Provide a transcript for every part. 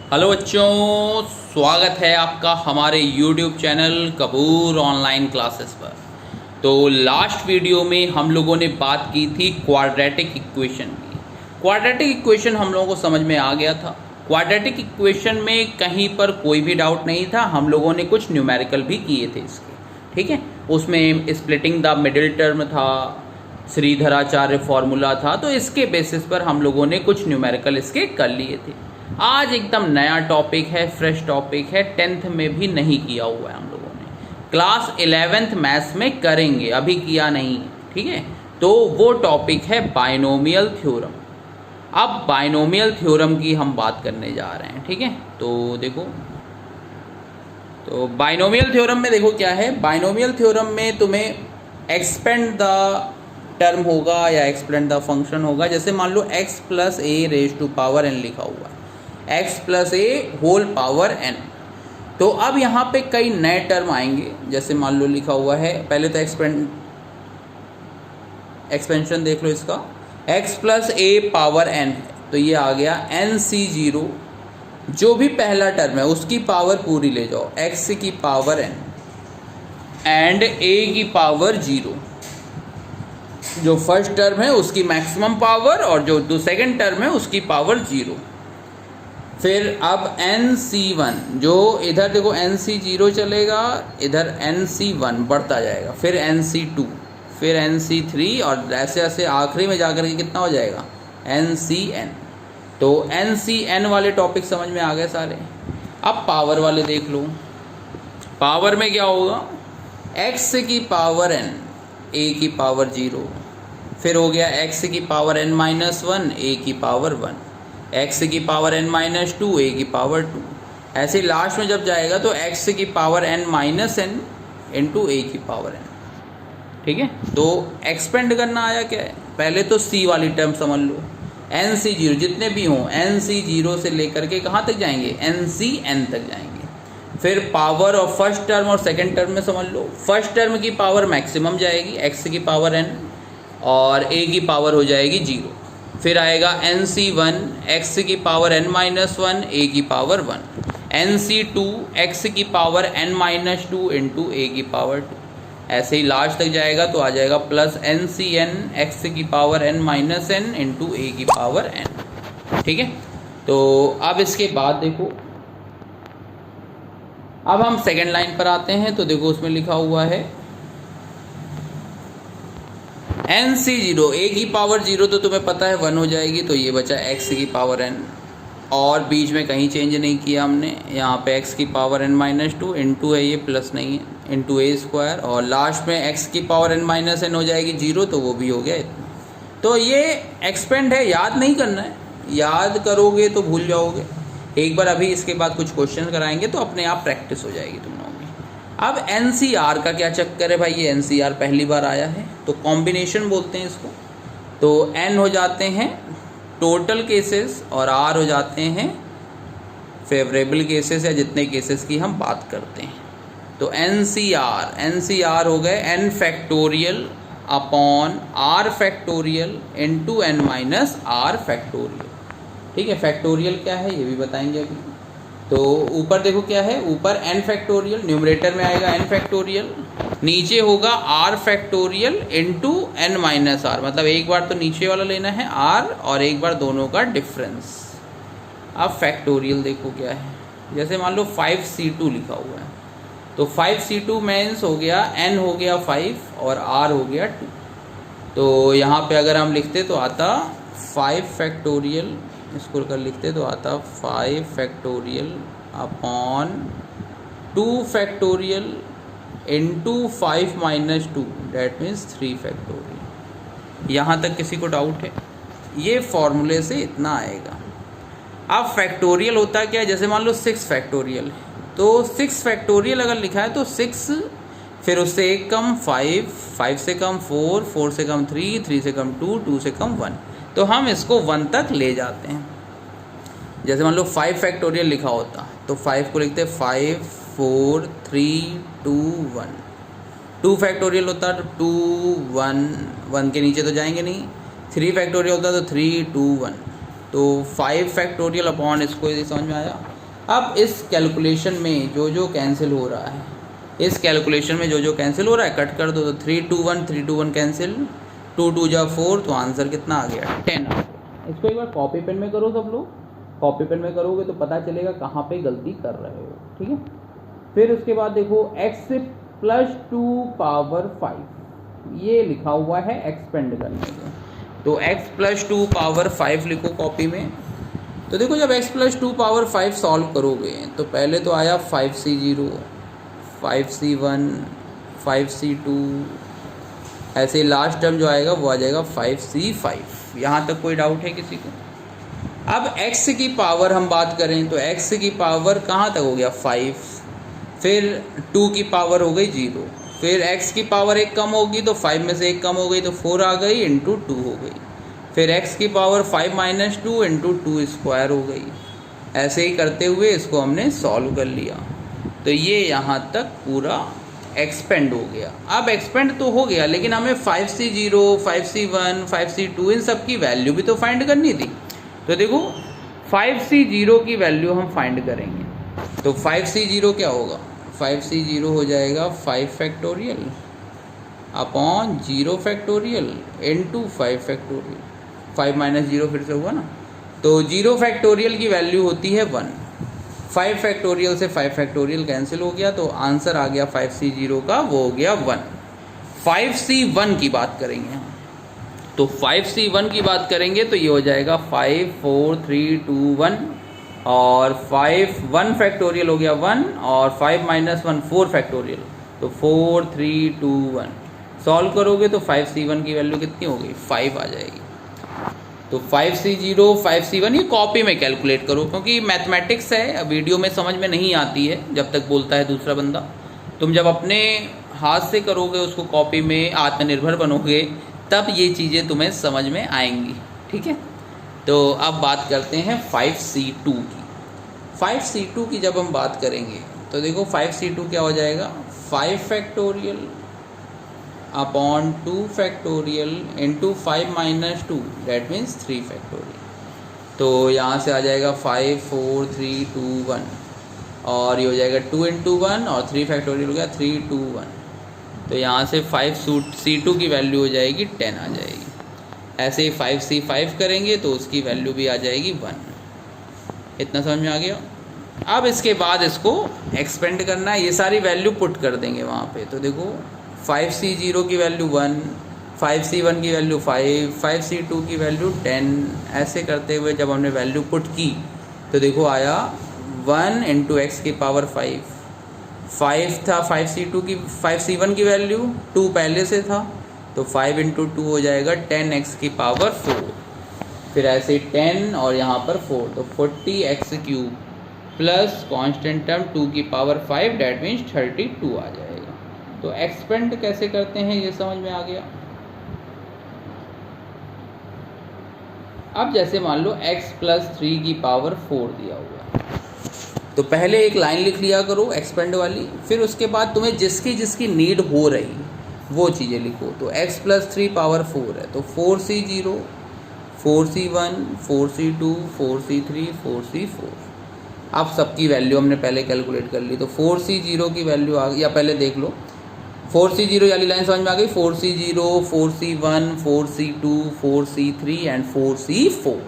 Hello बच्चों, स्वागत है आपका हमारे YouTube channel Kapoor online classes पर। तो लास्ट वीडियो में हम लोगों ने बात की थी क्वाड्रेटिक इक्वेशन की। क्वाड्रेटिक इक्वेशन हम लोगों को समझ में आ गया था। क्वाड्रेटिक इक्वेशन में कहीं पर कोई भी डाउट नहीं था। हम लोगों ने कुछ न्यूमेरिकल भी किए थे इसके, ठीक है। उसमें स्प्लिटिंग द मिडिल टर्म था, श्रीधराचार्य फॉर्मूला था। तो इसके बेसिस पर हम लोगों ने कुछ न्यूमेरिकल इसके कर लिए थे। आज एकदम नया टॉपिक है, फ्रेश टॉपिक है, 10th में भी नहीं किया हुआ है हम लोगों ने। क्लास 11th मैथ्स में करेंगे, अभी किया नहीं, ठीक है। तो वो टॉपिक है बाइनोमियल थ्योरम। अब बाइनोमियल थ्योरम की हम बात करने जा रहे हैं, ठीक है। तो देखो, तो बाइनोमियल थ्योरम में देखो क्या है। बाइनोमियल थ्योरम में तुम्हें एक्सपेंड द टर्म होगा या एक्सपेंड द फंक्शन होगा। जैसे मान लो x plus a raise to power n लिखा हुआ है, x plus a whole power n। तो अब यहाँ पे कई नए टर्म आएंगे। जैसे मान लो लिखा हुआ है, पहले तो एक्सपेंशन देख लो इसका, x प्लस ए पावर n है, तो ये आ गया nc0। जो भी पहला टर्म है उसकी पावर पूरी ले जाओ, x की पावर n एंड a की पावर 0। जो फर्स्ट टर्म है उसकी मैक्सिमम पावर और जो सेकंड टर्म है उसकी पावर 0। फिर अब nc1, जो इधर देखो nc0 चलेगा, इधर nc1 बढ़ता जाएगा, फिर nc2, फिर nc3 और ऐसे ऐसे आखिरी में जाकर के कितना हो जाएगा ncn। तो ncn वाले टॉपिक समझ में आ गए सारे। अब पावर वाले देख लो। पावर में क्या होगा, x की पावर n, a की पावर 0, फिर हो गया x की पावर n माइनस 1, a की पावर 1, x की पावर n माइनस 2, a की पावर 2। ऐसे लास्ट में जब जाएगा तो x की power n minus n into a की पावर n, ठीक है। तो एक्सपेंड करना आया क्या है, पहले तो c वाली टर्म समझ लो, nc0 जितने भी हों, nc0 से लेकर के कहाँ तक जाएंगे, ncn तक जाएंगे। फिर पावर और फर्स्ट टर्म और सेकंड टर्म में समझ लो, फर्स्ट टर्म की पावर मैक्सिमम जाएगी x की पावर n और a की पावर हो जाएगी 0। फिर आएगा nc1, x की पावर n माइनस 1, a की पावर 1, nc2, x की power n minus 2 into a की पावर 2। ऐसे ही लास्ट तक जाएगा तो आ जाएगा प्लस ncn, x की power n minus n into a की पावर n, ठीक है। तो अब इसके बाद देखो, अब हम सेकेंड लाइन पर आते हैं। तो देखो उसमें लिखा हुआ है nc0, a की पावर 0 तो तुम्हें पता है 1 हो जाएगी, तो ये बचा x की पावर n, और बीच में कहीं चेंज नहीं किया हमने। यहाँ पे x की पावर n माइनस 2 इंटू है, ये प्लस नहीं है, इंटू a स्क्वायर, और लास्ट में x की पावर n माइनस n हो जाएगी 0, तो वो भी हो गया इतना। तो ये एक्सपेंड है, याद नहीं करना है, याद करोगे तो भूल जाओगे। एक बार अभी इसके बाद कुछ क्वेश्चन कराएंगे तो अपने आप प्रैक्टिस हो जाएगी तुम लोगों की। अब NCR का क्या चक्कर है भाई, ये NCR पहली बार आया है, तो कॉम्बिनेशन बोलते हैं इसको। तो N हो जाते हैं टोटल केसेस और R हो जाते हैं फेवरेबल केसेस, या जितने केसेस की हम बात करते हैं। तो NCR हो गए n factorial upon r factorial into n minus r factorial, ठीक है। फैक्टोरियल क्या है ये भी बताएंगे अभी। तो ऊपर देखो क्या है, ऊपर n फैक्टोरियल, न्यूमरेटर में आएगा n फैक्टोरियल, नीचे होगा r factorial into n minus r, मतलब एक बार तो नीचे वाला लेना है r और एक बार दोनों का डिफरेंस। अब फैक्टोरियल देखो क्या है, जैसे मान लो 5c2 लिखा हुआ है, तो 5c2 मीन्स हो गया n हो गया 5 और r हो गया 2। तो यहाँ पे अगर हम लिखते तो आता 5 फैक्टोरियल, इसको कर लिखते तो आता 5 factorial upon 2 factorial into 5 minus 2, that means 3 factorial. यहाँ तक किसी को डाउट है, ये फॉर्मूले से इतना आएगा। अब फैक्टोरियल होता है क्या, जैसे मान लो 6 फैक्टोरियल है, तो 6 फैक्टोरियल अगर लिखा है तो 6, फिर उससे एक कम 5, 5 से कम 4, 4 से कम 3, 3 से कम 2, 2 से कम 1, तो हम इसको 1 तक ले जाते हैं। जैसे मान लो 5 फैक्टोरियल लिखा होता तो 5 को लिखते 5, 4, 3, 2, 1। 2 फैक्टोरियल होता तो 2, 1, 1 के नीचे तो जाएंगे नहीं। 3 फैक्टोरियल होता तो 3, 2, 1। तो 5 फैक्टोरियल अपॉन, इसको समझ में आया, अब इस कैलकुलेशन में जो कैंसिल हो रहा है, इस कैलकुलेशन में जो कैंसिल हो रहा है कट कर दो। तो 3 2 1 3 2 1 कैंसिल, 2 2 जा 4, तो आंसर कितना आ गया 10 आ गया। इसको एक बार कॉपी पेन में करो सब लोग, कॉपी पेन में करोगे तो पता चलेगा कहाँ पे गलती कर रहे हो, ठीक है। फिर उसके बाद देखो x + 2 पावर 5 ये लिखा हुआ है एक्सपेंड करने के, तो x + 2 पावर 5 लिखो कॉपी में। तो देखो जब x + 2 पावर 5 सॉल्व करोगे तो पहले तो आया 5c0 5c1 5c2, ऐसे लास्ट टर्म जो आएगा वो आ जाएगा 5c5। यहाँ तक कोई डाउट है किसी को? अब x की पावर हम बात करें तो x की पावर कहाँ तक हो गया 5, फिर 2 की पावर हो गई 0, फिर x की पावर एक कम होगी तो 5 में से एक कम हो गई तो 4 आ गई इंटू 2 हो गई, फिर x की पावर 5 - 2 इंटू 2 स्क्वायर हो गई। ऐसे ही करते हुए इसको हमने सॉल्व कर लिया, तो ये यहाँ तक पूरा एक्सपेंड हो गया। अब एक्सपेंड तो हो गया लेकिन हमें 5c0 5c1 5c2 इन सब की वैल्यू भी तो फाइंड करनी थी। तो देखो 5c0 की वैल्यू हम फाइंड करेंगे, तो 5c0 क्या होगा, 5c0 हो जाएगा 5 factorial upon 0 factorial into 5 factorial, 5 - 0 फिर से हुआ ना, तो 0 फैक्टोरियल की वैल्यू होती है 1, 5 फैक्टोरियल से 5 फैक्टोरियल कैंसिल हो गया, तो आंसर आ गया 5c0 का, वो हो गया 1। 5c1 की बात करेंगे हम, तो 5c1 की बात करेंगे तो ये हो जाएगा 5 4 3 2 1, और 5 1 फैक्टोरियल हो गया 1, और 5 - 1 4 फैक्टोरियल, तो 4 3 2 1। सॉल्व करोगे तो 5c1 की वैल्यू कितनी हो गई 5 आ जाएगी। तो 5c0 5c1 ये कॉपी में कैलकुलेट करो, क्योंकि मैथमेटिक्स है, वीडियो में समझ में नहीं आती है जब तक बोलता है दूसरा बंदा। तुम जब अपने हाथ से करोगे उसको कॉपी में, आत्मनिर्भर बनोगे, तब ये चीज़ें तुम्हें समझ में आएंगी, ठीक है। तो अब बात करते हैं 5c2 की। 5c2 की जब हम बात करेंगे तो देखो 5c2 क्या हो जाएगा, 5 factorial upon 2 factorial into 5 - 2 that means 3 factorial. तो यहाँ से आ जाएगा 5 4 3 2 1, और ये हो जाएगा 2 इंटू 1, और 3 फैक्टोरियल हो गया 3 2 1। तो यहाँ से 5c2 की वैल्यू हो जाएगी 10 आ जाएगी। ऐसे ही 5c5 करेंगे तो उसकी वैल्यू भी आ जाएगी 1। इतना समझ में आ गया। अब इसके बाद इसको एक्सपेंड करना है, ये सारी वैल्यू पुट कर देंगे वहाँ पे। तो देखो 5c0 की वैल्यू 1, 5c1 की वैल्यू 5, 5c2 की वैल्यू 10। ऐसे करते हुए जब हमने वैल्यू पुट की तो देखो आया 1 इंटू एक्स की पावर 5, 5 था 5c1 की वैल्यू, 2 पहले से था, तो 5 इंटू 2 हो जाएगा 10x की पावर 4, फिर ऐसे 10 और यहाँ पर 4, तो 40x³ प्लस कांस्टेंट टर्म 2 की पावर 5 डैट मीन्स 32 आ जाएगा। तो एक्सपेंड कैसे करते हैं ये समझ में आ गया। अब जैसे मान लो x + 3 की पावर 4 दिया हुआ है, तो पहले एक लाइन लिख लिया करो एक्सपेंड वाली, फिर उसके बाद तुम्हें जिसकी जिसकी नीड हो रही वो चीज़ें लिखो। तो x + 3 पावर 4 है, तो 4c0 4c1 4c2 4c3 4c4। अब सबकी वैल्यू हमने पहले कैलकुलेट कर ली, तो 4c0 की वैल्यू आ गई, या पहले देख लो 4c0 वाली लाइन समझ में आ गई, 4c0 4c1 4c2 4c3 and 4c4।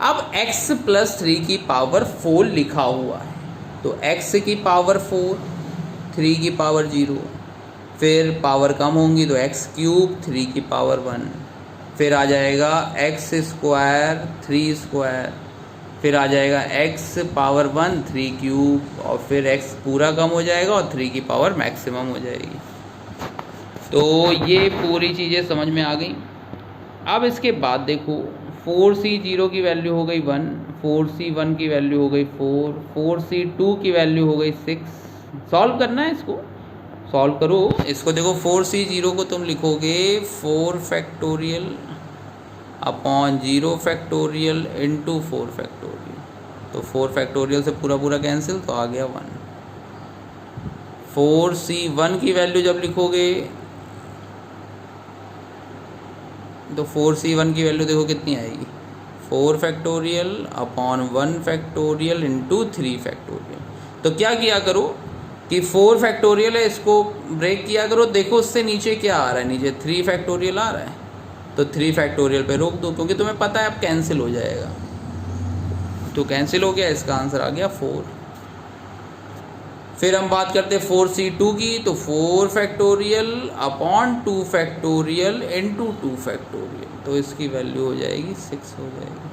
अब x + 3 की पावर 4 लिखा हुआ है, तो x की पावर 4 3 की पावर 0, फिर पावर कम होंगी तो x³ 3 की पावर 1, फिर आ जाएगा x² 3 स्क्वायर, फिर आ जाएगा x पावर 1 3³, और फिर x पूरा कम हो जाएगा और 3 की पावर मैक्सिमम हो जाएगी। तो ये पूरी चीज़ें समझ में आ गई। अब इसके बाद देखो 4c0 की वैल्यू हो गई 1, 4c1 की वैल्यू हो गई 4, 4c2 की वैल्यू हो गई 6। सॉल्व करना है इसको, सॉल्व करो इसको। देखो 4c0 को तुम लिखोगे 4 factorial upon 0 factorial into 4 factorial, तो 4 फैक्टोरियल से पूरा पूरा कैंसिल, तो आ गया 1। 4c1 की वैल्यू जब लिखोगे तो 4c1 की वैल्यू देखो कितनी आएगी, 4 factorial upon 1 factorial into 3 factorial. तो क्या किया करो कि 4 फैक्टोरियल है, इसको ब्रेक किया करो, देखो उससे नीचे क्या आ रहा है, नीचे 3 फैक्टोरियल आ रहा है, तो 3 फैक्टोरियल पे रोक दो, क्योंकि तुम्हें पता है अब कैंसिल हो जाएगा। तो कैंसिल हो गया, इसका आंसर आ गया 4। फिर हम बात करते हैं 4C2 की, तो 4 factorial upon 2 factorial into 2 factorial, तो इसकी वैल्यू हो जाएगी 6 हो जाएगी।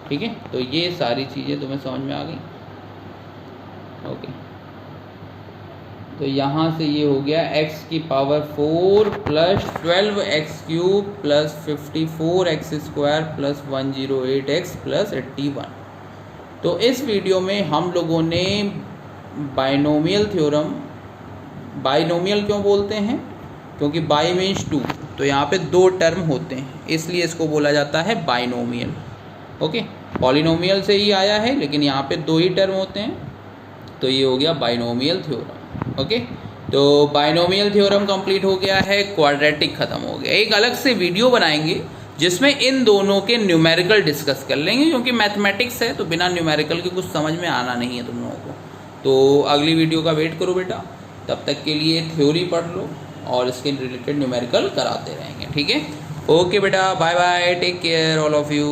ठीक है, तो ये सारी चीज़ें तुम्हें समझ में आ गई। ओके, तो यहाँ से ये हो गया x की power 4 plus 12x³ plus 54x² plus 108x plus 81। तो इस वीडियो में हम लोगों ने बाइनोमियल थ्योरम, बाइनोमियल क्यों बोलते हैं, क्योंकि बाई मीन्स 2, तो यहाँ पे 2 टर्म होते हैं, इसलिए इसको बोला जाता है बाइनोमियल। ओके, पॉलिनोमियल से ही आया है, लेकिन यहाँ पे 2 ही टर्म होते हैं, तो ये हो गया बाइनोमियल थ्योरम। ओके, तो बाइनोमियल थ्योरम कंप्लीट हो गया है, क्वाड्रेटिक ख़त्म हो गया। एक अलग से वीडियो बनाएंगे जिसमें इन दोनों के न्यूमेरिकल डिस्कस कर लेंगे, क्योंकि मैथमेटिक्स है तो बिना न्यूमेरिकल के कुछ समझ में आना नहीं है तुम लोगों को। तो अगली वीडियो का वेट करो बेटा, तब तक के लिए थ्योरी पढ़ लो और इसके रिलेटेड न्यूमेरिकल कराते रहेंगे। ठीक है, ओके बेटा, bye bye, take care all of you.